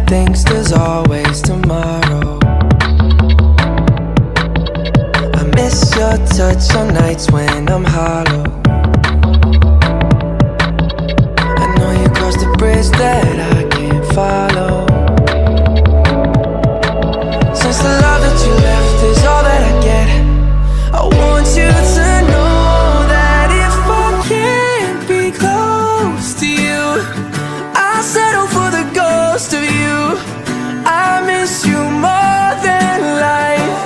thinks there's always tomorrow. I miss your touch on nights when I'm hollow. I know you crossed the bridge that I can't follow. Since the love that you left is all that I get, I want you to know that if I can't be close to you, I'll settle for the ghost of you. I miss you more than life.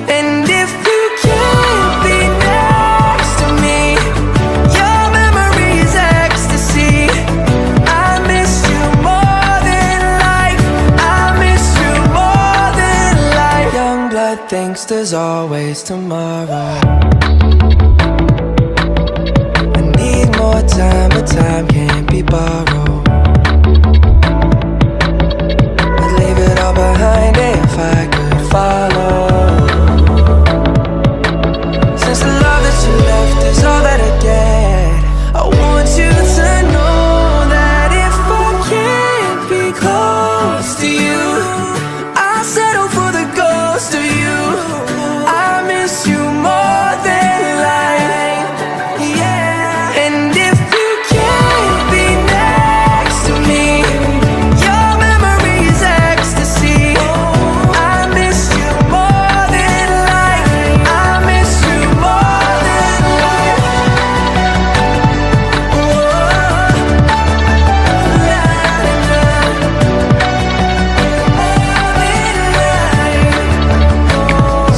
And if you can't be next to me, your memory is ecstasy. I miss you more than life. I miss you more than life. Young blood thinks there's always tomorrow. I need more time, but time can't be borrowed. I'd leave it all behind if I could follow. Since the love that you left is all that I get, I want you to know that if I can't be close to you, I'll settle for the ghost of you. I miss you more than life, yeah. And if you can't be next to me, your memory is ecstasy. I miss you more than life. I miss you more than life.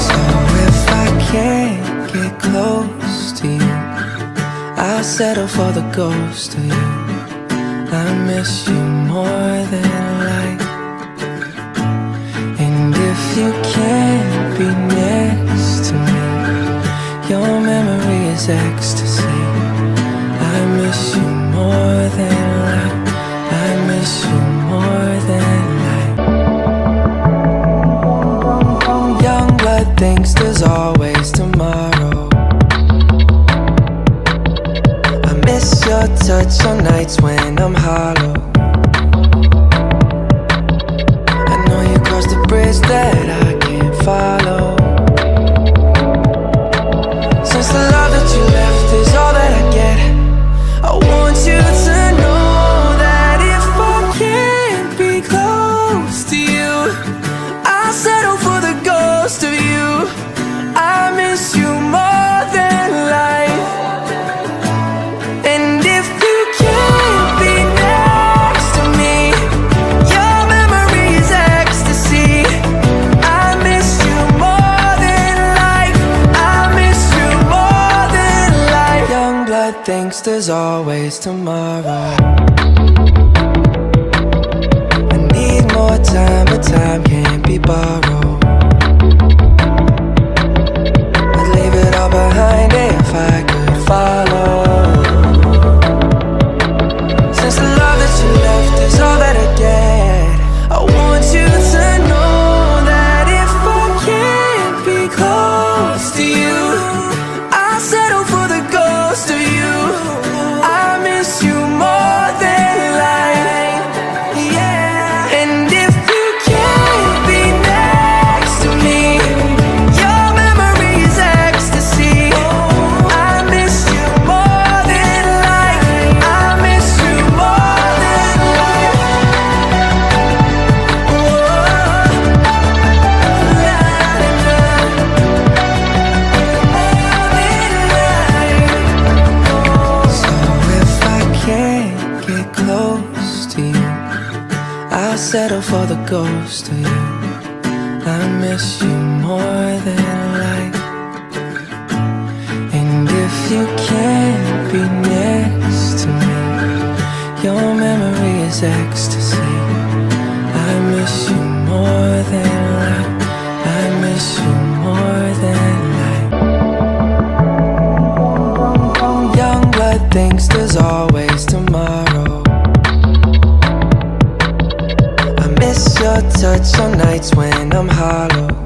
So if I can't get close to you, I'll settle for the ghost of you. I miss you more than life. And if you can't be next to me, your memory is ecstasy. I miss you more than life. I miss you more than life. Young blood thinks there's always tomorrow. I miss your touch on nights when I'm hollow. I know you crossed the bridge that I can't follow. Since the love that you left is all that I get, I want you to know that if I can't be close to you, I'll settle for the ghost of you. I miss you more than life. And if you can't be next to me, your memory is ecstasy. I miss you more than life. I miss you more than life. Young blood thinks there's always tomorrow. I need more time, but time can't be borrowed. I'd leave it all behind if I could follow. Since the love that you left is all that I get, I want you to know that if I can't be close to you, I'll settle for the ghost of you. I miss you more than life, yeah. And if you can't be next to me, your memory is ecstasy. I miss you more than life. I miss you more than life. So if I can't get close to you, I'll settle for the ghost of you. I miss you more than life. And if you can't be next to me, your memory is ecstasy. I miss you more than life. I miss you more than life. Young blood thinks there's always tomorrow. I miss your touch on nights when I'm hollow.